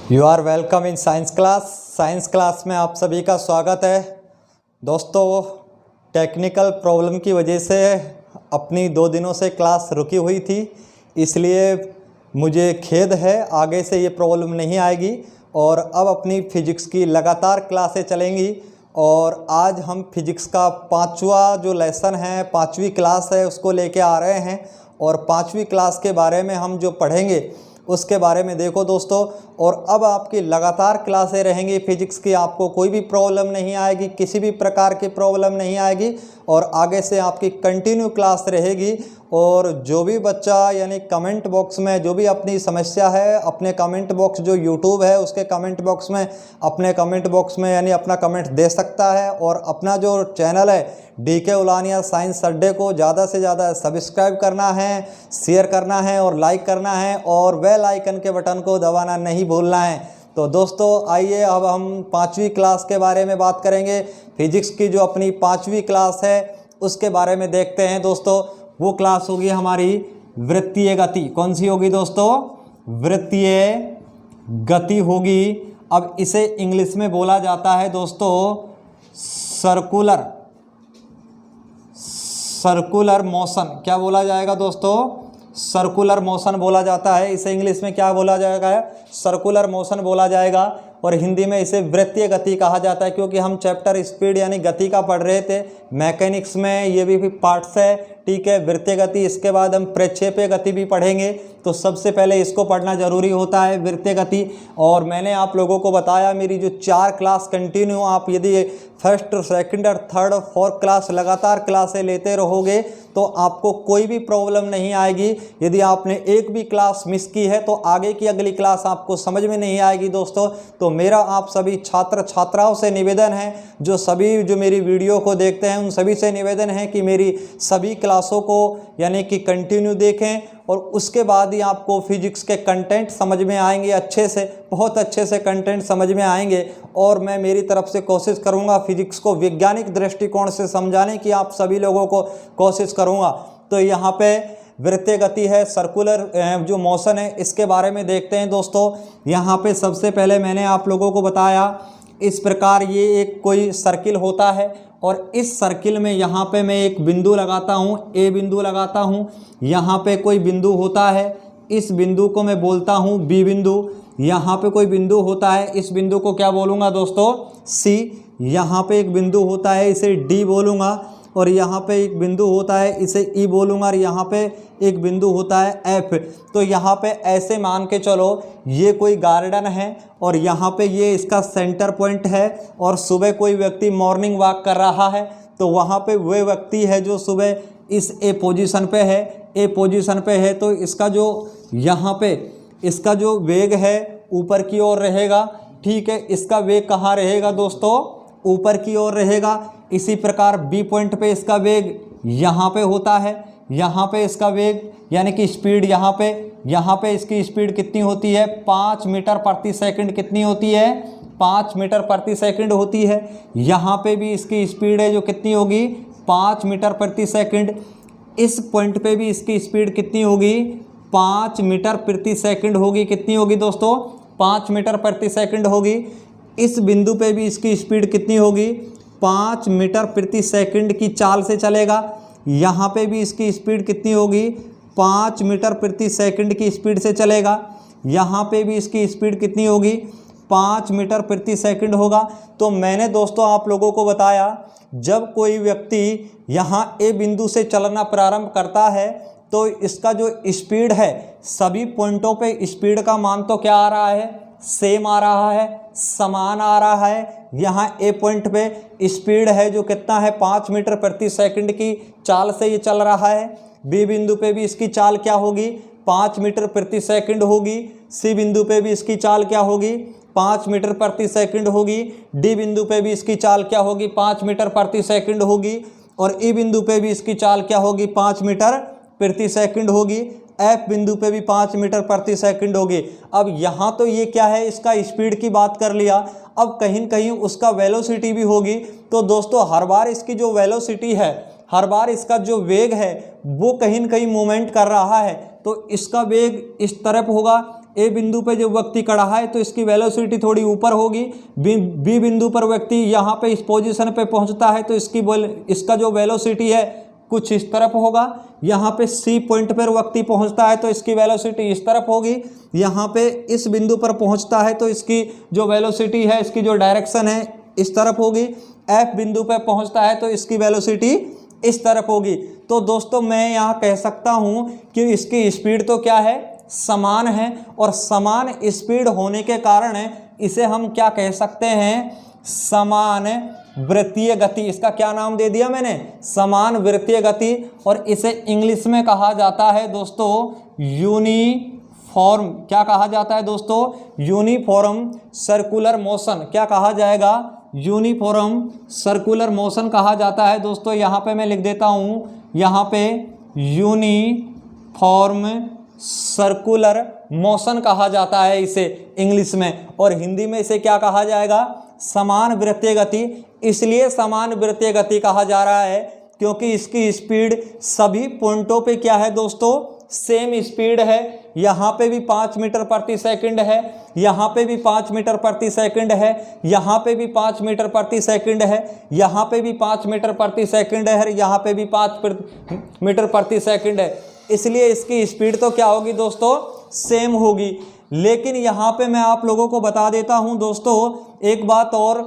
You are welcome in science class. Science class में आप सभी का स्वागत है। दोस्तों, टेक्निकल प्रॉब्लम की वजह से अपनी 2 दिनों से क्लास रुकी हुई थी, इसलिए मुझे खेद है। आगे से ये प्रॉब्लम नहीं आएगी और अब अपनी फ़िज़िक्स की लगातार क्लासें चलेंगी। और आज हम फिज़िक्स का 5वां जो लेसन है, 5वीं क्लास है, उसको लेके आ रहे हैं। और 5वीं क्लास के बारे में हम जो पढ़ेंगे उसके बारे में देखो दोस्तों। और अब आपकी लगातार क्लासें रहेंगी फिज़िक्स की, आपको कोई भी प्रॉब्लम नहीं आएगी, किसी भी प्रकार की प्रॉब्लम नहीं आएगी। और आगे से आपकी कंटिन्यू क्लास रहेगी। और जो भी बच्चा यानी कमेंट बॉक्स में जो भी अपनी समस्या है, अपने कमेंट बॉक्स जो यूट्यूब है उसके कमेंट बॉक्स में अपने कमेंट बॉक्स में यानी अपना कमेंट दे सकता है। और अपना जो चैनल है DK उलानिया साइंस अड्डे को ज़्यादा से ज़्यादा सब्सक्राइब करना है, शेयर करना है और लाइक करना है, और बेल आइकन के बटन को दबाना नहीं भूलना है। तो दोस्तों आइए, अब हम 5वीं क्लास के बारे में बात करेंगे। फिज़िक्स की जो अपनी 5वीं क्लास है उसके बारे में देखते हैं दोस्तों। वो क्लास होगी हमारी वृत्तीय गति। कौन सी होगी दोस्तों? वृत्तीय गति होगी। अब इसे इंग्लिश में बोला जाता है दोस्तों सर्कुलर मोशन। क्या बोला जाएगा दोस्तों? सर्कुलर मोशन बोला जाता है। इसे इंग्लिश में क्या बोला जाएगा? सर्कुलर मोशन बोला जाएगा। और हिंदी में इसे वृत्तीय गति कहा जाता है, क्योंकि हम चैप्टर स्पीड यानी गति का पढ़ रहे थे मैकेनिक्स में, ये भी पार्ट्स है, ठीक है। वृत्तीय गति, इसके बाद हम प्रक्षेपीय गति भी पढ़ेंगे, तो सबसे पहले इसको पढ़ना जरूरी होता है, वृत्तीय गति। और मैंने आप लोगों को बताया, मेरी जो 4 क्लास कंटिन्यू, आप यदि फर्स्ट, सेकंड और थर्ड और फोर्थ क्लास लगातार क्लासें लेते रहोगे तो आपको कोई भी प्रॉब्लम नहीं आएगी। यदि आपने एक भी क्लास मिस की है तो आगे की अगली क्लास आपको समझ में नहीं आएगी दोस्तों। तो मेरा आप सभी छात्र छात्राओं से निवेदन है, जो मेरी वीडियो को देखते हैं उन सभी से निवेदन है कि मेरी सभी क्लासों को यानी कि कंटिन्यू देखें, और उसके बाद ही आपको फिजिक्स के कंटेंट समझ में आएंगे, अच्छे से, बहुत अच्छे से कंटेंट समझ में आएंगे। और मैं मेरी तरफ से कोशिश करूंगा फिजिक्स को वैज्ञानिक दृष्टिकोण से समझाने की आप सभी लोगों को कोशिश करूंगा। तो यहाँ पे वृत्तीय गति है, सर्कुलर जो मोशन है, इसके बारे में देखते हैं दोस्तों। यहाँ पे सबसे पहले मैंने आप लोगों को बताया, इस प्रकार ये एक कोई सर्किल होता है, और इस सर्किल में यहाँ पे मैं एक बिंदु लगाता हूँ, A बिंदु लगाता हूँ। यहाँ पे कोई बिंदु होता है, इस बिंदु को मैं बोलता हूँ B बिंदु। यहाँ पे कोई बिंदु होता है, इस बिंदु को क्या बोलूँगा दोस्तों? C। यहाँ पे एक बिंदु होता है, इसे D बोलूँगा। और यहाँ पे एक बिंदु होता है, इसे E बोलूँगा। और यहाँ पे एक बिंदु होता है F। तो यहाँ पे ऐसे मान के चलो ये कोई गार्डन है, और यहाँ पे ये इसका सेंटर पॉइंट है। और सुबह कोई व्यक्ति मॉर्निंग वॉक कर रहा है, तो वहाँ पे वह व्यक्ति है जो सुबह इस A पोजीशन पे है, A पोजीशन पे है। तो इसका जो यहाँ पे इसका जो वेग है ऊपर की ओर रहेगा, ठीक है। इसका वेग कहाँ रहेगा दोस्तों? ऊपर की ओर रहेगा। इसी प्रकार B पॉइंट पे इसका वेग यहाँ पे होता है, यहाँ पे इसका वेग यानी कि स्पीड यहाँ पे इसकी स्पीड कितनी होती है? 5 मीटर प्रति सेकंड। कितनी होती है? 5 मीटर प्रति सेकंड होती है। यहाँ पे भी इसकी स्पीड है जो कितनी होगी? 5 मीटर प्रति सेकंड। इस पॉइंट पे भी इसकी स्पीड कितनी होगी? 5 मीटर प्रति सेकंड होगी। कितनी होगी दोस्तों? 5 मीटर प्रति सेकंड होगी। इस बिंदु पे भी इसकी स्पीड कितनी होगी? 5 मीटर प्रति सेकंड की चाल से चलेगा। यहाँ पे भी इसकी स्पीड कितनी होगी? 5 मीटर प्रति सेकंड की स्पीड से चलेगा। यहाँ पे भी इसकी स्पीड कितनी होगी? 5 मीटर प्रति सेकंड होगा। तो मैंने दोस्तों आप लोगों को बताया, जब कोई व्यक्ति यहाँ A बिंदु से चलना प्रारंभ करता है तो इसका जो स्पीड है, सभी पॉइंटों पे स्पीड का मान तो क्या आ रहा है? सेम आ रहा है, समान आ रहा है। यहाँ A पॉइंट पे स्पीड है जो कितना है? 5 मीटर प्रति सेकंड की चाल से ये चल रहा है। B बिंदु पे भी इसकी चाल क्या होगी? 5 मीटर प्रति सेकंड होगी। C बिंदु पे भी इसकी चाल क्या होगी? 5 मीटर प्रति सेकंड होगी। D बिंदु पे भी इसकी चाल क्या होगी? 5 मीटर प्रति सेकंड होगी। और E बिंदु पे भी इसकी चाल क्या होगी? 5 मीटर प्रति सेकंड होगी। F बिंदु पे भी 5 मीटर प्रति सेकंड होगी। अब यहाँ तो ये क्या है? इसका स्पीड की बात कर लिया। अब कहीं कहीं उसका वेलोसिटी भी होगी। तो दोस्तों हर बार इसकी जो वेलोसिटी है, हर बार इसका जो वेग है, वो कहीं न कहीं मूवमेंट कर रहा है। तो इसका वेग इस तरफ होगा, ए बिंदु पे जब व्यक्ति खड़ा है तो इसकी वेलोसिटी थोड़ी ऊपर होगी। बी बिंदु पर व्यक्ति यहाँ पे इस पोजीशन पे पहुँचता है तो इसका जो वेलोसिटी है कुछ इस तरफ होगा। यहाँ पे सी पॉइंट पर व्यक्ति पहुँचता है तो इसकी वेलोसिटी इस तरफ होगी। यहाँ पे इस बिंदु पर पहुँचता है तो इसकी जो वेलोसिटी है, इसकी जो डायरेक्शन है इस तरफ होगी। एफ बिंदु पर पहुँचता है तो इसकी वेलोसिटी इस तरफ होगी। तो दोस्तों मैं यहाँ कह सकता हूँ कि इसकी स्पीड तो क्या है, समान है, और समान स्पीड होने के कारण इसे हम क्या कह सकते हैं, समान वृत्तीय गति। इसका क्या नाम दे दिया मैंने, समान वृत्तीय गति। और इसे इंग्लिश में कहा जाता है दोस्तों यूनिफॉर्म। क्या कहा जाता है दोस्तों, यूनिफॉर्म सर्कुलर मोशन। क्या कहा जाएगा, यूनिफॉर्म सर्कुलर मोशन कहा जाता है दोस्तों। यहाँ पे मैं लिख देता हूँ, यहाँ पे यूनिफॉर्म सर्कुलर मोशन कहा जाता है इसे इंग्लिश में, और हिंदी में इसे क्या कहा जाएगा, समान वृत्तीय गति। इसलिए समान वृत्तीय गति कहा जा रहा है क्योंकि इसकी स्पीड सभी पॉइंटों पे क्या है दोस्तों, सेम स्पीड है। यहाँ पे भी 5 मीटर प्रति सेकंड है, यहाँ पे भी 5 मीटर प्रति सेकंड है, यहाँ पे भी 5 मीटर प्रति सेकंड है, यहाँ पे भी 5 मीटर प्रति सेकंड है, यहाँ पे भी 5 मीटर प्रति सेकंड है। इसलिए इसकी स्पीड तो क्या होगी दोस्तों, सेम होगी। लेकिन यहाँ पे मैं आप लोगों को बता देता हूँ दोस्तों एक बात और,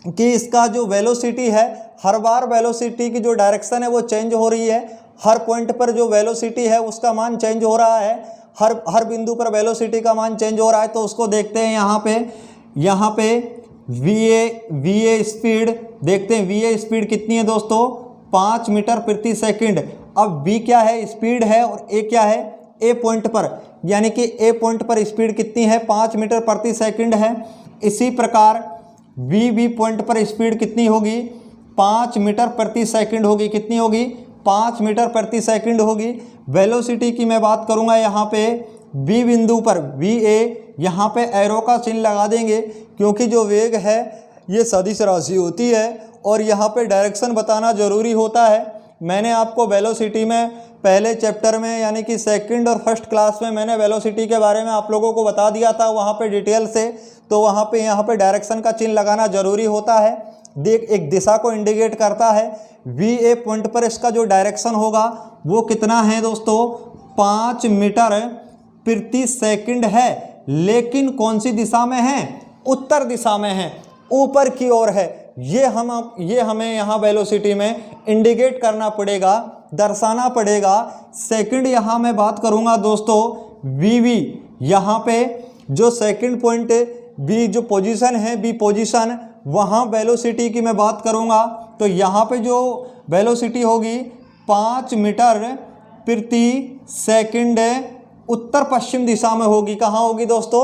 कि इसका जो वेलोसिटी है, हर बार वेलोसिटी की जो डायरेक्शन है वो चेंज हो रही है। हर पॉइंट पर जो वेलोसिटी है उसका मान चेंज हो रहा है, हर बिंदु पर वेलोसिटी का मान चेंज हो रहा है। तो उसको देखते हैं यहाँ पे वी स्पीड देखते हैं। वी स्पीड कितनी है दोस्तों, 5 मीटर प्रति सेकंड। अब v क्या है, स्पीड है, और a क्या है, a पॉइंट पर, यानी कि a पॉइंट पर स्पीड कितनी है, 5 मीटर प्रति सेकंड है। इसी प्रकार v पॉइंट पर स्पीड कितनी होगी, 5 मीटर प्रति सेकंड होगी। कितनी होगी, 5 मीटर प्रति सेकंड होगी। वेलोसिटी की मैं बात करूंगा, यहाँ पे b बिंदु पर va, यहाँ पे एरो का चिन्ह लगा देंगे क्योंकि जो वेग है ये सदिश राशि होती है और यहाँ पे डायरेक्शन बताना ज़रूरी होता है। मैंने आपको वेलोसिटी में पहले चैप्टर में यानी कि सेकंड और फर्स्ट क्लास में मैंने वेलोसिटी के बारे में आप लोगों को बता दिया था वहाँ पे डिटेल से। तो वहाँ पे यहाँ पे डायरेक्शन का चिन्ह लगाना ज़रूरी होता है। देख, एक दिशा को इंडिकेट करता है। वी पॉइंट पर इसका जो डायरेक्शन होगा वो कितना है दोस्तों, 5 मीटर प्रति सेकंड है। लेकिन कौन सी दिशा में है, उत्तर दिशा में है, ऊपर की ओर है। ये हमें यहाँ वेलोसिटी में इंडिकेट करना पड़ेगा, दर्शाना पड़ेगा। सेकंड यहाँ मैं बात करूँगा दोस्तों वी, यहाँ पे जो सेकंड पॉइंट बी जो पोजीशन है, बी पोजीशन, वहाँ वेलोसिटी की मैं बात करूँगा तो यहाँ पे जो वेलोसिटी होगी 5 मीटर प्रति सेकंड उत्तर पश्चिम दिशा में होगी। कहाँ होगी दोस्तों,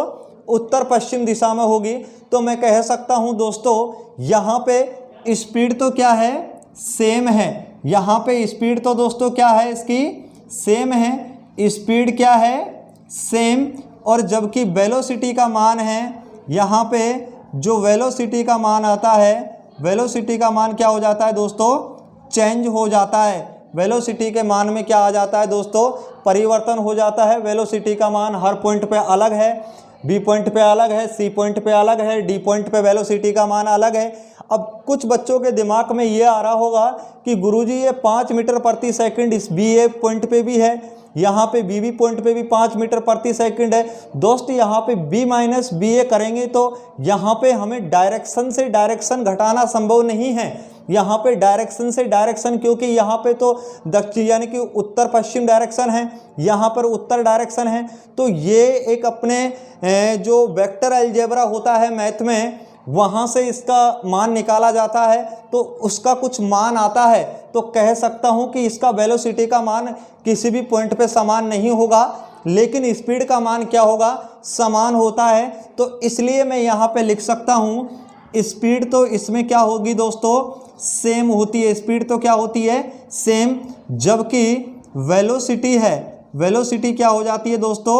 उत्तर पश्चिम दिशा में होगी। तो मैं कह सकता हूँ दोस्तों यहाँ पे स्पीड तो क्या है, सेम है। यहाँ पे स्पीड तो दोस्तों क्या है, इसकी सेम है। स्पीड क्या है, सेम। और जबकि वेलोसिटी का मान है, यहाँ पे जो वेलोसिटी का मान आता है, वेलोसिटी का मान क्या हो जाता है दोस्तों, चेंज हो जाता है। वेलोसिटी के मान में क्या आ जाता है दोस्तों, परिवर्तन हो जाता है। वेलोसिटी का मान हर पॉइंट पे अलग है, बी पॉइंट पे अलग है, सी पॉइंट पे अलग है, डी पॉइंट पे वेलोसिटी का मान अलग है। अब कुछ बच्चों के दिमाग में ये आ रहा होगा कि गुरुजी ये 5 मीटर प्रति सेकंड इस बी पॉइंट पे भी है, यहाँ पे बी पॉइंट पे भी 5 मीटर प्रति सेकंड है। दोस्त यहाँ पे बी माइनस बी ए करेंगे तो यहाँ पे हमें डायरेक्शन से डायरेक्शन घटाना संभव नहीं है। यहाँ पे डायरेक्शन से डायरेक्शन, क्योंकि यहाँ पे तो दक्षिण यानी कि उत्तर पश्चिम डायरेक्शन है, यहाँ पर उत्तर डायरेक्शन है। तो ये एक अपने जो वेक्टर अलजेब्रा होता है मैथ में, वहाँ से इसका मान निकाला जाता है तो उसका कुछ मान आता है। तो कह सकता हूँ कि इसका वेलोसिटी का मान किसी भी पॉइंट पे समान नहीं होगा, लेकिन स्पीड का मान क्या होगा, समान होता है। तो इसलिए मैं यहाँ पे लिख सकता हूँ स्पीड तो इसमें क्या होगी दोस्तों, सेम होती है। स्पीड तो क्या होती है, सेम। जबकि वेलोसिटी है, वेलोसिटी क्या हो जाती है दोस्तों,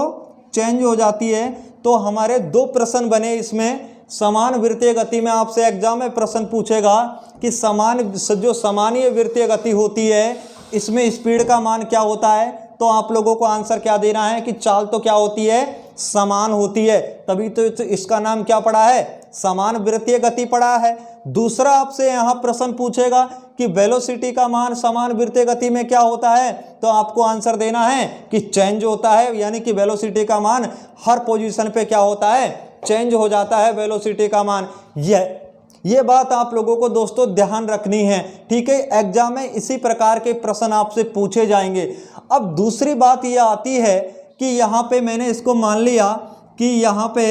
चेंज हो जाती है। तो हमारे 2 प्रश्न बने इसमें। समान वृत्तीय गति में आपसे एग्जाम में प्रश्न पूछेगा कि जो समानीय वृत्तीय गति होती है इसमें स्पीड का मान क्या होता है, तो आप लोगों को आंसर क्या देना है कि चाल तो क्या होती है, समान होती है, तभी तो इसका नाम क्या पड़ा है, समान वृत्तीय गति पड़ा है। दूसरा आपसे यहाँ प्रश्न पूछेगा कि वेलोसिटी का मान समान वृत्तीय गति में क्या होता है, तो आपको आंसर देना है कि चेंज होता है, यानी कि वेलोसिटी का मान हर पोजीशन पे क्या होता है, चेंज हो जाता है वेलोसिटी का मान। ये बात आप लोगों को दोस्तों ध्यान रखनी है, ठीक है। एग्जाम में इसी प्रकार के प्रश्न आपसे पूछे जाएंगे। अब दूसरी बात ये आती है कि यहाँ पे मैंने इसको मान लिया कि यहाँ पे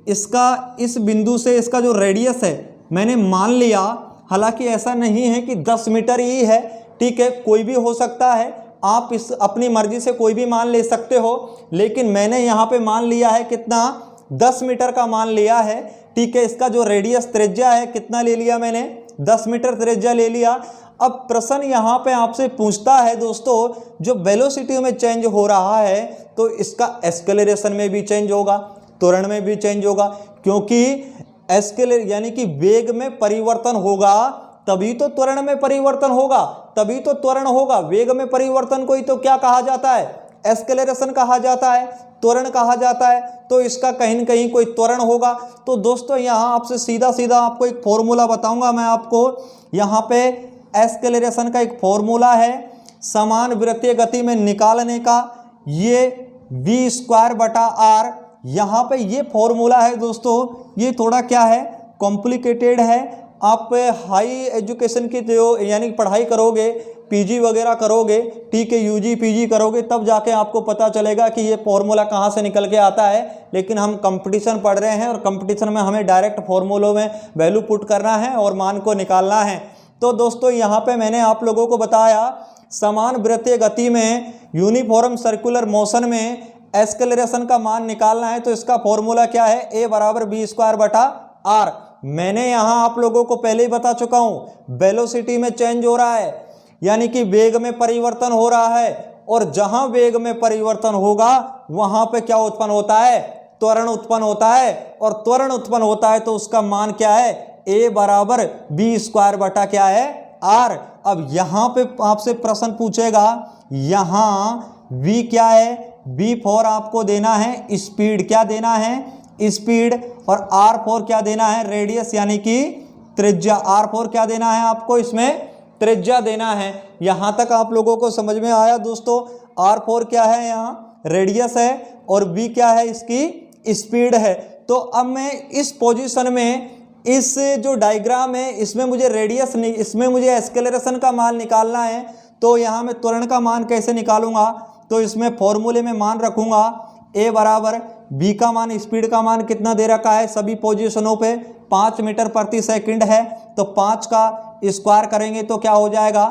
इसका इस बिंदु से इसका जो रेडियस है मैंने मान लिया, हालांकि ऐसा नहीं है कि 10 मीटर ही है, ठीक है, कोई भी हो सकता है, आप इस अपनी मर्जी से कोई भी मान ले सकते हो, लेकिन मैंने यहाँ पे मान लिया है कितना, 10 मीटर का मान लिया है, ठीक है। इसका जो रेडियस त्रिज्या है कितना ले लिया मैंने, 10 मीटर त्रिज्या ले लिया। अब प्रश्न यहाँ पे आपसे पूछता है दोस्तों, जो वेलोसिटी में चेंज हो रहा है तो इसका एक्सेलरेशन में भी चेंज होगा, त्वरण में भी चेंज होगा, क्योंकि यानी कि वेग में परिवर्तन होगा तभी तो त्वरण में परिवर्तन होगा, तभी तो त्वरण होगा। वेग में परिवर्तन को ही तो क्या कहा जाता है, एक्सेलरेशन कहा जाता है, त्वरण कहा जाता है, तो इसका कहीं न कहीं कोई त्वरण होगा। तो दोस्तों यहाँ आपसे सीधा सीधा आपको एक फॉर्मूला बताऊंगा मैं आपको, यहाँ पे एक्सेलरेशन का एक फॉर्मूला है समान वृत्तीय गति में निकालने का, ये v²/r, यहाँ पे ये फॉर्मूला है दोस्तों, ये थोड़ा क्या है, कॉम्प्लिकेटेड है। आप हाई एजुकेशन की जो यानी पढ़ाई करोगे, पीजी वगैरह करोगे, ठीक है, यूजी पीजी करोगे, तब जाके आपको पता चलेगा कि ये फॉर्मूला कहाँ से निकल के आता है। लेकिन हम कंपटीशन पढ़ रहे हैं और कंपटीशन में हमें डायरेक्ट फॉर्मूलों में वैल्यू पुट करना है और मान को निकालना है। तो दोस्तों यहाँ पे मैंने आप लोगों को बताया समान वृत्तीय गति में यूनिफॉर्म सर्कुलर मोशन में एक्सेलरेशन का मान निकालना है, तो इसका फॉर्मूला क्या है, a = v²/r। मैंने यहाँ आप लोगों को पहले ही बता चुका हूँ, वेलोसिटी में चेंज हो रहा है, यानी कि वेग में परिवर्तन हो रहा है, और जहां वेग में परिवर्तन होगा वहां पे क्या उत्पन्न होता है, त्वरण उत्पन्न होता है, और त्वरण उत्पन्न होता है तो उसका मान क्या है, a = v²/r। अब यहाँ पे आपसे प्रश्न पूछेगा, यहाँ v क्या है, v4 आपको देना है स्पीड, क्या देना है स्पीड, और r4 क्या देना है रेडियस यानी कि त्रिज्या, r4 क्या देना है आपको इसमें त्रिज्या देना है। यहाँ तक आप लोगों को समझ में आया दोस्तों, r4 क्या है यहाँ रेडियस है और v क्या है इसकी स्पीड है। तो अब मैं इस पोजीशन में इस जो डायग्राम है इसमें मुझे रेडियस नहीं, इसमें मुझे एक्सेलरेशन का मान निकालना है, तो यहाँ मैं त्वरण का मान कैसे निकालूंगा, तो इसमें फॉर्मूले में मान रखूंगा a = v का मान, स्पीड का मान कितना दे रखा है सभी पोजीशनों पे 5 मीटर प्रति सेकंड है, तो 5 का स्क्वायर करेंगे तो क्या हो जाएगा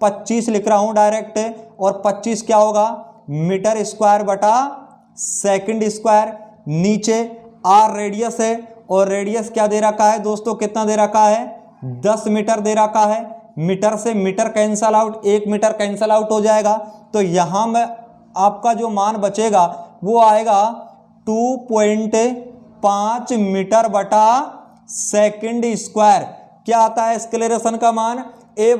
25 लिख रहा हूँ डायरेक्ट, और 25 क्या होगा मीटर स्क्वायर बटा सेकंड स्क्वायर। नीचे r रेडियस है और रेडियस क्या दे रखा है दोस्तों, कितना दे रखा है 10 मीटर दे रखा है। मीटर से metre cancel out, 1 metre cancel out हो जाएगा, तो यहाँ में आपका जो मान बचेगा वो आएगा 2.5 मीटर बटा सेकंड स्क्वायर। क्या आता है एक्सेलरेशन का मान, a =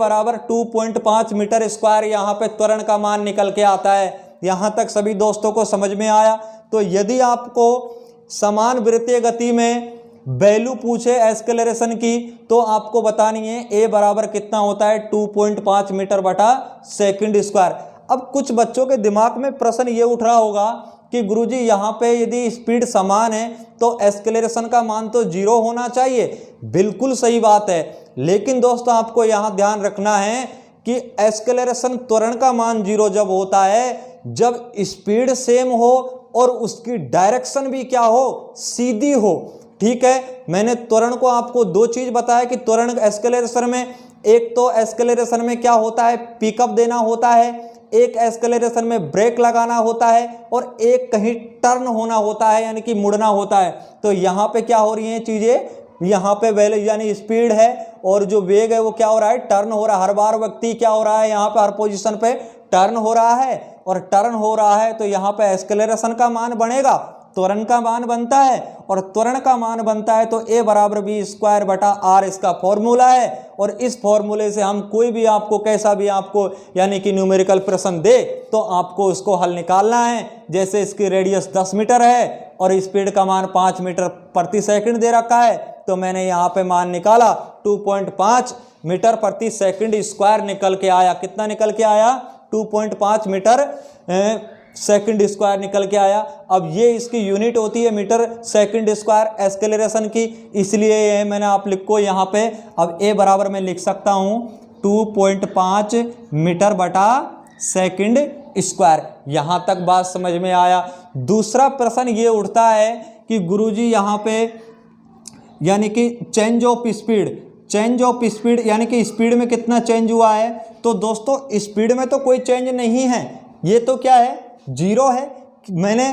2.5 मीटर स्क्वायर, यहाँ पे त्वरण का मान निकल के आता है। यहाँ तक सभी दोस्तों को समझ में आया। तो यदि आपको समान वृत्तीय गति में वैल्यू पूछे एक्सेलरेशन की तो आपको बतानी है a बराबर कितना होता है 2.5 मीटर बटा सेकंड स्क्वायर। अब कुछ बच्चों के दिमाग में प्रश्न ये उठ रहा होगा कि गुरुजी यहाँ पे यदि स्पीड समान है तो एक्सेलरेशन का मान तो 0 होना चाहिए। बिल्कुल सही बात है, लेकिन दोस्तों आपको यहाँ ध्यान रखना है कि एक्सेलरेशन त्वरण का मान 0 जब होता है जब स्पीड सेम हो और उसकी डायरेक्शन भी क्या हो, सीधी हो। ठीक है, मैंने त्वरण को आपको 2 चीज बताया कि त्वरण एक्सेलरेशन में, एक तो एक्सेलरेशन में क्या होता है पिकअप देना होता है, एक एक्सेलरेशन में ब्रेक लगाना होता है, और एक कहीं टर्न होना होता है यानी कि मुड़ना होता है। तो यहाँ पे क्या हो रही हैं चीजें, यहाँ पे वैल्यू यानी स्पीड है और जो वेग है वो क्या हो रहा है, टर्न हो रहा है। हर बार व्यक्ति क्या हो रहा है, यहाँ पे हर पोजीशन पे टर्न हो रहा है, और टर्न हो रहा है तो यहाँ पे एक्सेलरेशन का मान बढ़ेगा त्वरण का मान बनता है, और त्वरण का मान बनता है तो a बराबर बी स्क्वायर बटा आर इसका फॉर्मूला है। और इस फॉर्मूले से हम कोई भी आपको कैसा भी आपको यानी कि न्यूमेरिकल प्रश्न दे तो आपको उसको हल निकालना है। जैसे इसकी रेडियस 10 मीटर है और स्पीड का मान 5 मीटर प्रति सेकंड दे रखा है, तो मैंने यहाँ पे मान निकाला 2.5 मीटर प्रति सेकंड स्क्वायर निकल के आया। कितना निकल के आया? 2.5 मीटर सेकंड स्क्वायर निकल के आया। अब ये इसकी यूनिट होती है मीटर सेकंड स्क्वायर एक्सेलरेशन की, इसलिए ये मैंने आप लिखो यहाँ पे। अब ए बराबर मैं लिख सकता हूँ 2.5 मीटर बटा सेकंड स्क्वायर। यहाँ तक बात समझ में आया। दूसरा प्रश्न ये उठता है कि गुरुजी यहाँ पे यानी कि चेंज ऑफ स्पीड यानी कि स्पीड में कितना चेंज हुआ है। तो दोस्तों स्पीड में तो कोई चेंज नहीं है, ये तो क्या है? जीरो है। मैंने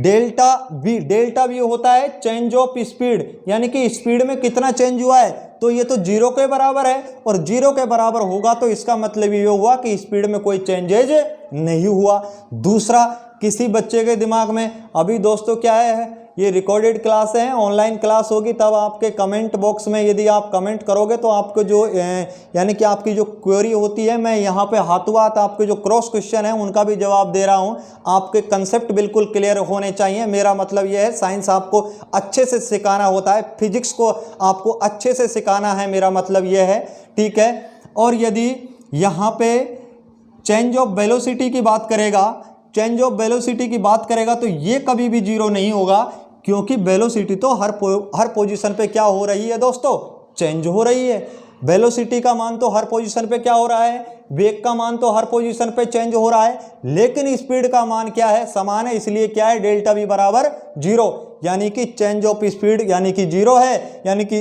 डेल्टा वी होता है चेंज ऑफ स्पीड, यानी कि स्पीड में कितना चेंज हुआ है, तो ये तो जीरो के बराबर है। और जीरो के बराबर होगा तो इसका मतलब ये हुआ कि स्पीड में कोई चेंजेज नहीं हुआ। दूसरा, किसी बच्चे के दिमाग में अभी दोस्तों क्या है, ये रिकॉर्डेड क्लास है, ऑनलाइन क्लास होगी, तब आपके कमेंट बॉक्स में यदि आप कमेंट करोगे तो आपको जो यानी कि आपकी जो क्वेरी होती है, मैं यहाँ पे हाथों हाथ आपके जो क्रॉस क्वेश्चन है उनका भी जवाब दे रहा हूँ। आपके कंसेप्ट बिल्कुल क्लियर होने चाहिए। मेरा मतलब यह है साइंस आपको अच्छे से सिखाना होता है, फिजिक्स को आपको अच्छे से सिखाना है, मेरा मतलब यह है, ठीक है। और यदि यहाँ पे चेंज ऑफ वेलोसिटी की बात करेगा तो ये कभी भी जीरो नहीं होगा, क्योंकि वेलोसिटी तो हर पोजीशन पे क्या हो रही है दोस्तों? चेंज हो रही है। वेलोसिटी का मान तो हर पोजीशन पे क्या हो रहा है? वेग का मान तो हर पोजीशन पे चेंज हो रहा है, लेकिन स्पीड का मान क्या है? समान है। इसलिए क्या है? डेल्टा वी बराबर जीरो, यानी कि चेंज ऑफ स्पीड यानी कि जीरो है, यानी कि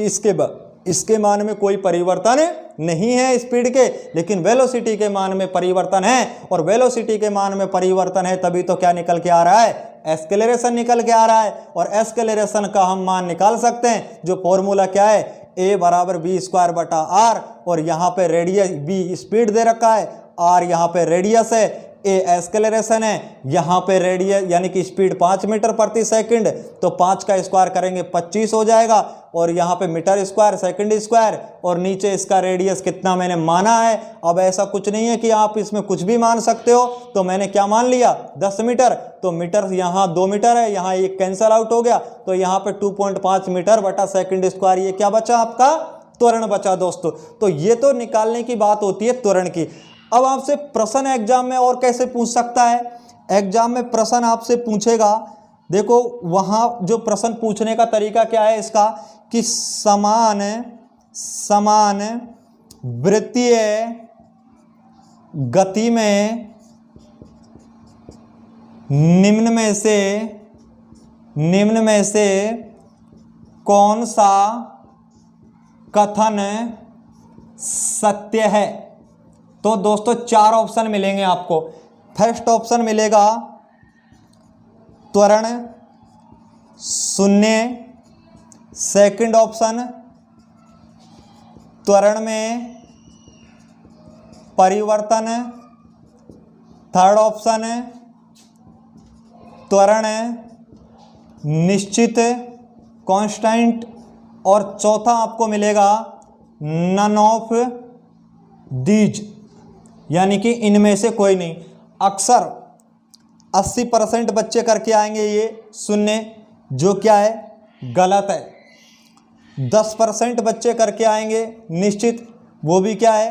इसके मान में कोई परिवर्तन नहीं है स्पीड के, लेकिन वेलोसिटी के मान में परिवर्तन है। और वेलोसिटी के मान में परिवर्तन है तभी तो क्या निकल के आ रहा है? एक्सेलरेशन निकल के आ रहा है। और एक्सेलरेशन का हम मान निकाल सकते हैं, जो फॉर्मूला क्या है? a बराबर बी स्क्वायर बटा आर, और यहाँ पे रेडियस b स्पीड दे रखा है, r यहाँ पे रेडियस है, a एक्सेलरेशन है, यहाँ पे रेडियस यानी कि स्पीड 5 मीटर प्रति सेकंड, तो 5 का स्क्वायर करेंगे 25 हो जाएगा, और यहाँ पे मीटर स्क्वायर सेकंड स्क्वायर, और नीचे इसका रेडियस कितना मैंने माना है। अब ऐसा कुछ नहीं है कि आप इसमें कुछ भी मान सकते हो, तो मैंने क्या मान लिया? 10 मीटर, तो मीटर यहाँ 2 मीटर है, यहाँ एक कैंसल आउट हो गया, तो यहाँ पे 2.5 मीटर बटा सेकंड स्क्वायर, ये क्या बचा? आपका त्वरण बचा दोस्तों। तो ये तो निकालने की बात होती है त्वरण की। अब आपसे प्रश्न एग्जाम में और कैसे पूछ सकता है? एग्जाम में प्रश्न आपसे पूछेगा, देखो वहाँ जो प्रश्न पूछने का तरीका क्या है इसका, कि समान वृत्तीय गति में निम्न में से कौन सा कथन सत्य है? तो दोस्तों 4 ऑप्शन मिलेंगे आपको। फर्स्ट ऑप्शन मिलेगा त्वरण शून्य, सेकंड ऑप्शन त्वरण में परिवर्तन, थर्ड ऑप्शन त्वरण निश्चित कांस्टेंट, और चौथा आपको मिलेगा नन ऑफ दीज, यानी कि इनमें से कोई नहीं। अक्सर 80% बच्चे करके आएंगे ये शून्य, जो क्या है? गलत है। 10% बच्चे करके आएंगे निश्चित, वो भी क्या है?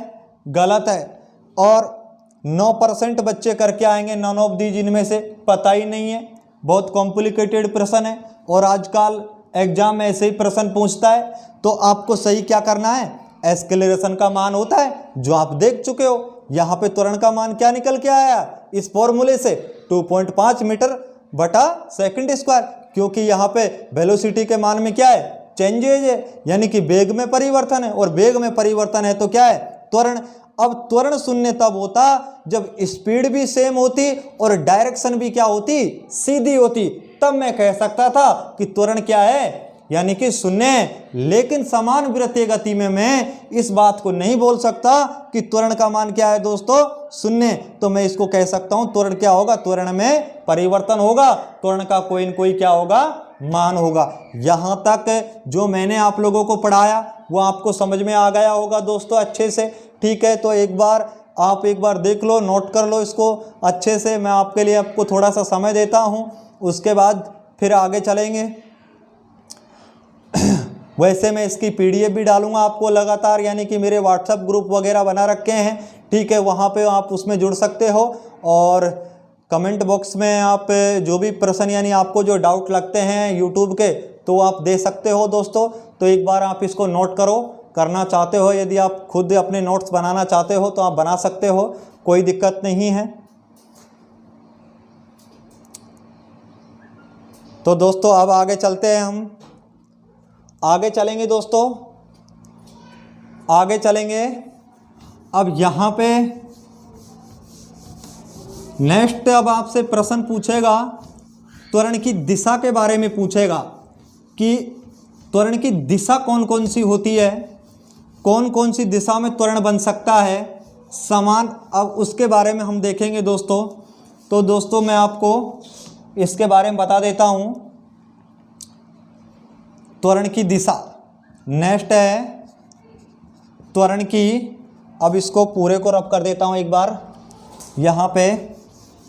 गलत है। और 9% बच्चे करके आएंगे नन ऑफ दीज, इनमें से पता ही नहीं है। बहुत कॉम्प्लिकेटेड प्रश्न है, और आजकल एग्जाम में ऐसे ही प्रश्न पूछता है। तो आपको सही क्या करना है? एक्सेलरेशन का मान होता है जो आप देख चुके हो। यहाँ पे त्वरण का मान क्या निकल के आया इस फॉर्मूले से? 2.5 मीटर बटा सेकंड स्क्वायर, क्योंकि यहाँ पे वेलोसिटी के मान में क्या है? चेंजेज है, यानी कि वेग में परिवर्तन है, और वेग में परिवर्तन है तो क्या है? त्वरण। अब त्वरण शून्य तब होता जब स्पीड भी सेम होती और डायरेक्शन भी क्या होती? सीधी होती। तब मैं कह सकता था कि त्वरण क्या है? यानी कि शून्य। लेकिन समान वृत्तीय गति में मैं इस बात को नहीं बोल सकता कि त्वरण का मान क्या है दोस्तों, शून्य। तो मैं इसको कह सकता हूं त्वरण क्या होगा, त्वरण में परिवर्तन होगा, त्वरण का कोई न कोई क्या होगा, मान होगा। यहां तक जो मैंने आप लोगों को पढ़ाया वो आपको समझ में आ गया होगा दोस्तों अच्छे से। ठीक है, तो आप एक बार देख लो, नोट कर लो इसको अच्छे से। मैं आपके लिए आपको थोड़ा सा समय देता हूं, उसके बाद फिर आगे चलेंगे। वैसे मैं इसकी पीडीएफ भी डालूंगा आपको लगातार, यानी कि मेरे व्हाट्सएप ग्रुप वगैरह बना रखे हैं। ठीक है, वहाँ पे आप उसमें जुड़ सकते हो और कमेंट बॉक्स में आप जो भी प्रश्न यानी आपको जो डाउट लगते हैं यूट्यूब के, तो आप दे सकते हो दोस्तों। तो एक बार आप इसको नोट करो, करना चाहते हो, यदि आप खुद अपने नोट्स बनाना चाहते हो तो आप बना सकते हो, कोई दिक्कत नहीं है। तो दोस्तों अब आगे चलते हैं, हम आगे चलेंगे दोस्तों, आगे चलेंगे। अब यहाँ पे नेक्स्ट अब आपसे प्रश्न पूछेगा, त्वरण की दिशा के बारे में पूछेगा कि त्वरण की दिशा कौन कौन सी होती है, कौन कौन सी दिशा में त्वरण बन सकता है समान। अब उसके बारे में हम देखेंगे दोस्तों। तो दोस्तों मैं आपको इसके बारे में बता देता हूँ। त्वरण की दिशा नेक्स्ट है त्वरण की, अब इसको पूरे को रब कर देता हूँ एक बार, यहाँ पे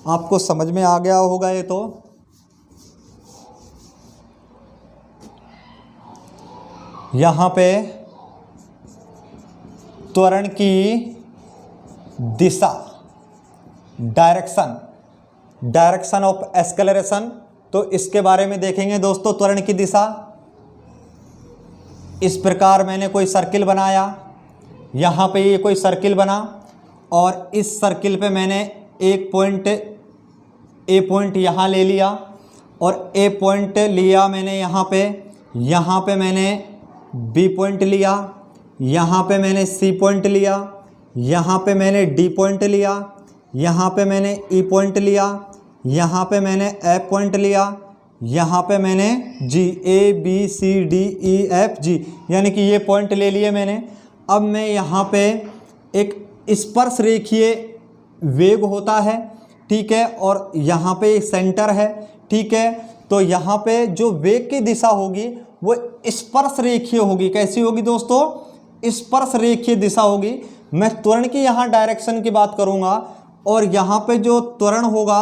आपको समझ में आ गया होगा ये। तो यहाँ पे त्वरण की दिशा, डायरेक्शन ऑफ एक्सेलरेशन, तो इसके बारे में देखेंगे दोस्तों। त्वरण की दिशा इस प्रकार, मैंने कोई सर्किल बनाया, यहाँ पे ये कोई सर्किल बना और इस सर्किल पे मैंने एक पॉइंट ए पॉइंट यहाँ ले लिया और ए पॉइंट लिया मैंने यहाँ पे मैंने बी पॉइंट लिया, यहाँ पे मैंने सी पॉइंट लिया, यहाँ पे मैंने डी पॉइंट लिया, यहाँ पे मैंने ई पॉइंट लिया, यहाँ पे मैंने एफ पॉइंट लिया, यहाँ पे मैंने G, A B C D E F G, यानी कि ये पॉइंट ले लिए मैंने। अब मैं यहाँ पे एक स्पर्श रेखीय वेग होता है, ठीक है, और यहाँ पे एक सेंटर है, ठीक है। तो यहाँ पे जो वेग की दिशा होगी वो स्पर्श रेखीय होगी। कैसी होगी दोस्तों, स्पर्श रेखीय दिशा होगी। मैं त्वरण की यहाँ डायरेक्शन की बात करूँगा और यहाँ पे जो त्वरण होगा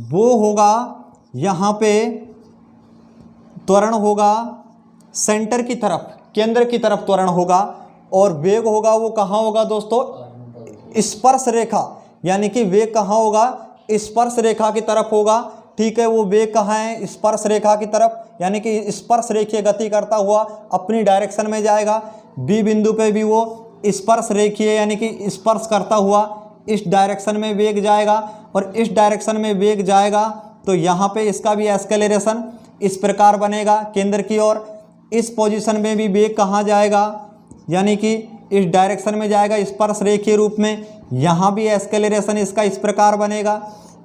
वो होगा, यहाँ पे त्वरण होगा सेंटर की तरफ, केंद्र की तरफ त्वरण होगा और वेग होगा वो कहाँ होगा दोस्तों, स्पर्श रेखा, यानी कि वेग कहाँ होगा, स्पर्श रेखा की तरफ होगा। ठीक है, वो वेग कहाँ है, स्पर्श रेखा की तरफ, यानी कि स्पर्श रेखीय गति करता हुआ अपनी डायरेक्शन में जाएगा। बी बिंदु पे भी वो स्पर्श रेखीय यानी कि स्पर्श करता हुआ इस डायरेक्शन में वेग जाएगा और इस डायरेक्शन में वेग जाएगा तो यहाँ पे इसका भी एक्सेलरेशन इस प्रकार बनेगा केंद्र की ओर। इस पोजीशन में भी वेग कहाँ जाएगा, यानी कि इस डायरेक्शन में जाएगा स्पर्श रेखीय रूप में। यहाँ भी एक्सेलरेशन इसका इस प्रकार बनेगा।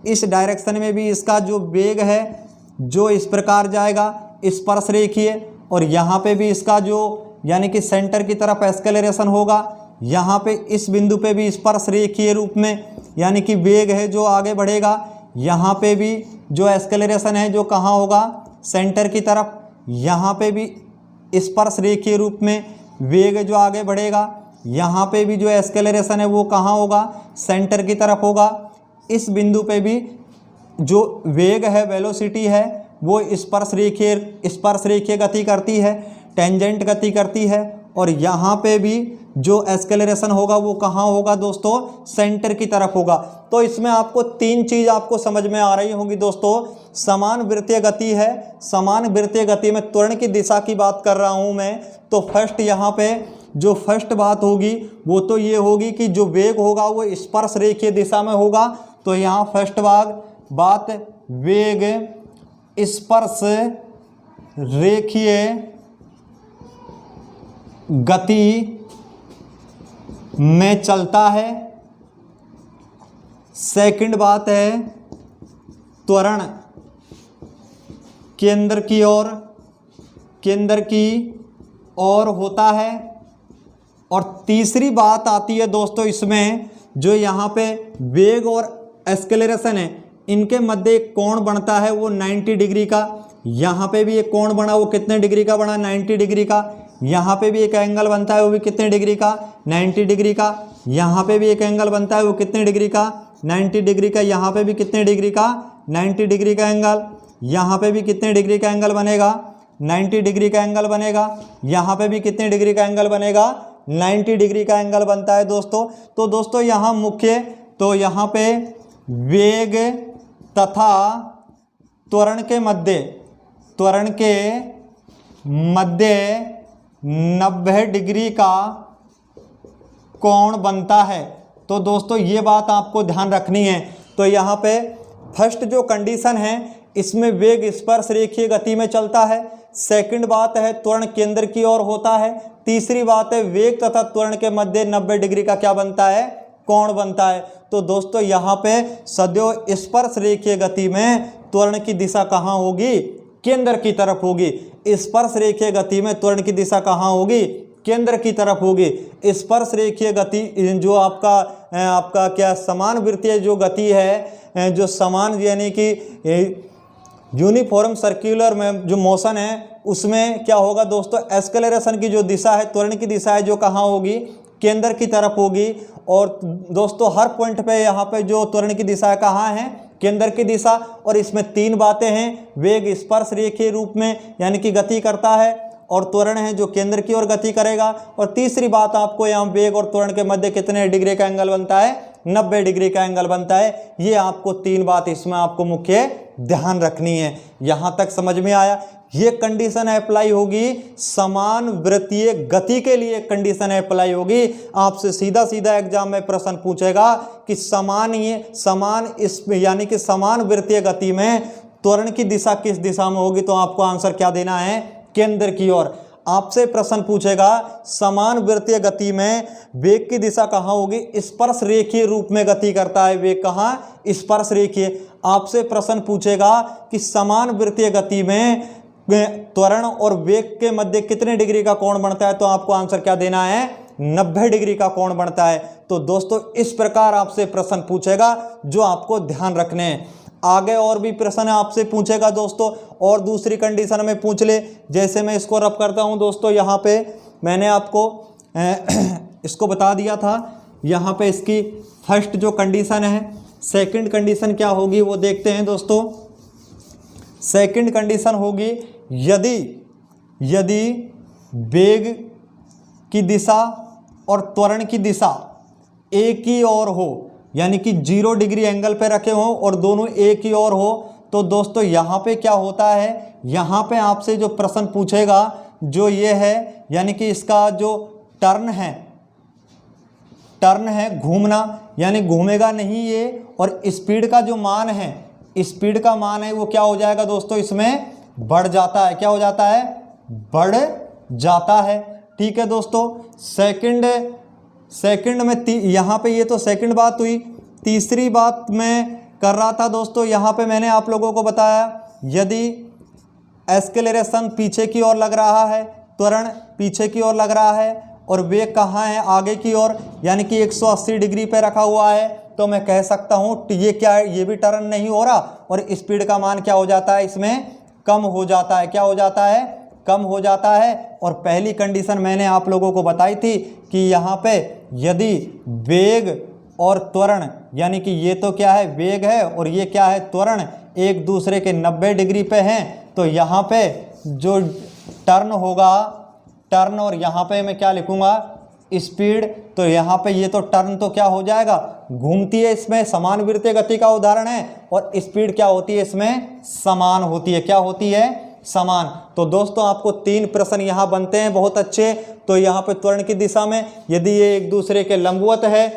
इस डायरेक्शन में भी इसका जो वेग है जो इस प्रकार जाएगा स्पर्श रेखीय, और यहाँ पे भी इसका जो यानी कि सेंटर की तरफ एक्सेलरेशन होगा। यहाँ पे इस बिंदु पे भी स्पर्श रेखीय रूप में यानी कि वेग है जो आगे बढ़ेगा। यहाँ पे भी जो एक्सेलरेशन है जो कहाँ होगा, सेंटर की तरफ। यहाँ पे भी स्पर्श रेखीय रूप में वेग जो आगे बढ़ेगा। यहाँ पे भी जो एक्सेलरेशन है वो कहाँ होगा, सेंटर की तरफ होगा। इस बिंदु पे भी जो वेग है, वेलोसिटी है, वो स्पर्श रेखीय गति करती है, टेंजेंट गति करती है। और यहाँ पे भी जो एक्सेलरेशन होगा वो कहाँ होगा दोस्तों, सेंटर की तरफ होगा। तो इसमें आपको तीन चीज़ आपको समझ में आ रही होंगी दोस्तों। समान वृत्तीय गति है, समान वृत्तीय गति में त्वरण की दिशा की बात कर रहा हूँ मैं। तो फर्स्ट यहाँ पे जो फर्स्ट बात होगी वो तो ये होगी कि जो वेग होगा वो स्पर्श रेखीय दिशा में होगा। तो यहाँ फर्स्ट बात वेग स्पर्श रेखीय गति में चलता है। सेकंड बात है त्वरण केंद्र की ओर केंद्र की ओर होता है। और तीसरी बात आती है दोस्तों इसमें, जो यहाँ पे वेग और एक्सेलरेशन है, इनके मध्य एक कोण बनता है वो 90 डिग्री का। यहाँ पे भी एक कोण बना, वो कितने डिग्री का बना, 90 डिग्री का। यहाँ पे भी एक एंगल बनता है, वो भी कितने डिग्री का, 90 डिग्री का। यहाँ पे भी एक एंगल बनता है, वो कितने डिग्री का, 90 डिग्री का। यहाँ पे भी कितने डिग्री का, 90 डिग्री का एंगल। यहाँ पे भी कितने डिग्री का एंगल बनेगा, 90 डिग्री का एंगल बनेगा। यहाँ पे भी कितने डिग्री का एंगल बनेगा, 90 डिग्री का एंगल बनता है दोस्तों। तो दोस्तों यहाँ मुख्य, तो यहाँ पे वेग तथा त्वरण के मध्य 90 डिग्री का कोण बनता है। तो दोस्तों ये बात आपको ध्यान रखनी है। तो यहाँ पे फर्स्ट जो कंडीशन है, इसमें वेग स्पर्श रेखीय गति में चलता है। सेकंड बात है त्वरण केंद्र की ओर होता है। तीसरी बात है वेग तथा त्वरण के मध्य 90 डिग्री का क्या बनता है, कोण बनता है। तो दोस्तों यहाँ पे सदैव स्पर्श रेखीय गति में त्वरण की दिशा कहाँ होगी, केंद्र की तरफ होगी। स्पर्श रेखीय गति में त्वरण की दिशा कहाँ होगी, केंद्र की तरफ होगी। स्पर्श रेखीय गति जो आपका क्या समान वृत्तीय जो गति है, जो समान यानी कि यूनिफॉर्म सर्कुलर में जो मोशन है, उसमें क्या होगा दोस्तों, एक्सेलरेशन की जो दिशा है, त्वरण की दिशा है, जो कहाँ होगी, केंद्र की तरफ होगी। और दोस्तों हर पॉइंट पे यहाँ पे जो त्वरण की दिशा कहाँ है, केंद्र की दिशा। और इसमें तीन बातें हैं, वेग स्पर्श रेखीय रूप में यानी कि गति करता है, और त्वरण है जो केंद्र की ओर गति करेगा। और तीसरी बात आपको यहाँ वेग और त्वरण के मध्य कितने डिग्री का एंगल बनता है, 90 डिग्री का एंगल बनता है। ये आपको तीन बात इसमें आपको मुख्य ध्यान रखनी है। यहाँ तक समझ में आया। ये कंडीशन अप्लाई होगी समान वृत्तीय गति के लिए, कंडीशन अप्लाई होगी। आपसे सीधा सीधा एग्जाम में प्रश्न पूछेगा कि समान इस यानी कि समान वृत्तीय गति में त्वरण की दिशा किस दिशा में होगी, तो आपको आंसर क्या देना है, केंद्र की ओर। आपसे प्रश्न पूछेगा समान वृत्तीय गति में वेग की दिशा कहाँ होगी, स्पर्श रेखीय रूप में गति करता है वेग, कहाँ, स्पर्श रेखीय। आपसे प्रश्न पूछेगा कि समान वृत्तीय गति में त्वरण और वेग के मध्य कितने डिग्री का कोण बनता है, तो आपको आंसर क्या देना है, 90 डिग्री का कोण बनता है। तो दोस्तों इस प्रकार आपसे प्रश्न पूछेगा, जो आपको ध्यान रखने हैं। आगे और भी प्रश्न आपसे पूछेगा दोस्तों, और दूसरी कंडीशन में पूछ ले। जैसे मैं इसको रब करता हूं दोस्तों, यहाँ पे मैंने आपको इसको बता दिया था। यहाँ पे इसकी फर्स्ट जो कंडीशन है, सेकंड कंडीशन क्या होगी वो देखते हैं दोस्तों। सेकंड कंडीशन होगी यदि वेग की दिशा और त्वरण की दिशा एक ही ओर हो, यानी कि 0 डिग्री एंगल पे रखे हों और दोनों एक ही ओर हो, तो दोस्तों यहाँ पे क्या होता है, यहाँ पे आपसे जो प्रश्न पूछेगा जो ये है, यानी कि इसका जो टर्न है घूमना, यानी घूमेगा नहीं ये। और स्पीड का जो मान है, स्पीड का मान है वो क्या हो जाएगा दोस्तों, इसमें बढ़ जाता है। क्या हो जाता है, बढ़ जाता है। ठीक है दोस्तों। सेकंड में यहाँ पे ये तो सेकंड बात हुई। तीसरी बात मैं कर रहा था दोस्तों, यहाँ पे मैंने आप लोगों को बताया यदि एक्सेलरेशन पीछे की ओर लग रहा है, त्वरण पीछे की ओर लग रहा है और वेग कहाँ है, आगे की ओर, यानी कि 180 डिग्री पे रखा हुआ है, तो मैं कह सकता हूँ ये क्या है, ये भी टर्न नहीं हो रहा और स्पीड का मान क्या हो जाता है, इसमें कम हो जाता है। क्या हो जाता है, कम हो जाता है। और पहली कंडीशन मैंने आप लोगों को बताई थी कि यहाँ पे यदि वेग और त्वरण, यानी कि ये तो क्या है, वेग है और ये क्या है, त्वरण, एक दूसरे के 90 डिग्री पे हैं, तो यहाँ पे जो टर्न होगा, टर्न, और यहाँ पे मैं क्या लिखूँगा, स्पीड, तो यहाँ पे ये तो टर्न तो क्या हो जाएगा, घूमती है, इसमें समान वृत्तीय गति का उदाहरण है, और स्पीड क्या होती है, इसमें समान होती है। क्या होती है, समान। तो दोस्तों आपको तीन प्रश्न यहाँ बनते हैं बहुत अच्छे। तो यहाँ पे त्वरण की दिशा में यदि ये एक दूसरे के लंबवत है,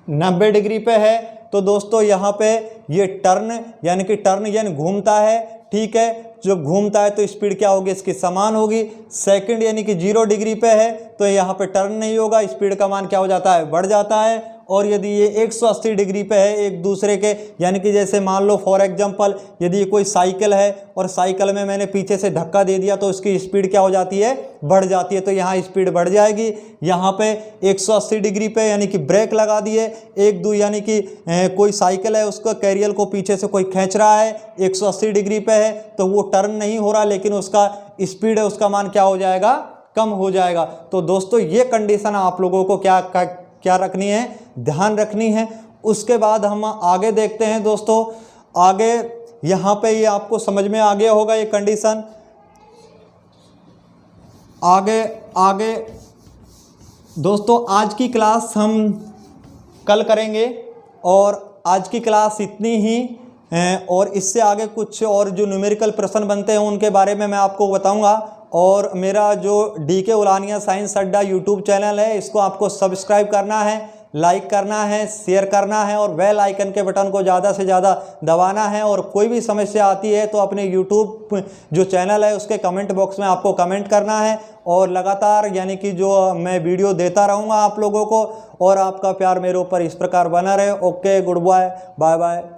90 डिग्री पे है, तो दोस्तों यहाँ पे ये टर्न यानी घूमता है। ठीक है, जो घूमता है तो स्पीड क्या होगी, इसकी समान होगी। सेकंड यानी कि 0 डिग्री पे है, तो यहाँ पे टर्न नहीं होगा, स्पीड का मान क्या हो जाता है, बढ़ जाता है। और यदि ये 180 डिग्री पे है एक दूसरे के, यानी कि जैसे मान लो फॉर एग्जांपल यदि ये कोई साइकिल है और साइकिल में मैंने पीछे से धक्का दे दिया तो उसकी स्पीड क्या हो जाती है, बढ़ जाती है। तो यहाँ स्पीड बढ़ जाएगी। यहाँ पे 180 डिग्री पे यानी कि ब्रेक लगा दिए, यानी कि कोई साइकिल है उसको कैरियर को पीछे से कोई खींच रहा है, 180 डिग्री पे है तो वो टर्न नहीं हो रहा, लेकिन उसका स्पीड है उसका मान क्या हो जाएगा, कम हो जाएगा। तो दोस्तों ये कंडीशन आप लोगों को क्या रखनी है, ध्यान रखनी है। उसके बाद हम आगे देखते हैं दोस्तों। आगे यहाँ पे ये आपको समझ में आ गया होगा ये कंडीशन। आगे दोस्तों आज की क्लास हम कल करेंगे और आज की क्लास इतनी ही और इससे आगे कुछ और जो न्यूमेरिकल प्रश्न बनते हैं उनके बारे में मैं आपको बताऊंगा। और मेरा जो DK उलानिया साइंस अड्डा यूट्यूब चैनल है इसको आपको सब्सक्राइब करना है, लाइक करना है, शेयर करना है और बेल आइकन के बटन को ज़्यादा से ज़्यादा दबाना है। और कोई भी समस्या आती है तो अपने यूट्यूब जो चैनल है उसके कमेंट बॉक्स में आपको कमेंट करना है और लगातार यानी कि जो मैं वीडियो देता रहूँगा आप लोगों को। और आपका प्यार मेरे ऊपर इस प्रकार बना रहे। Okay, goodbye, bye bye.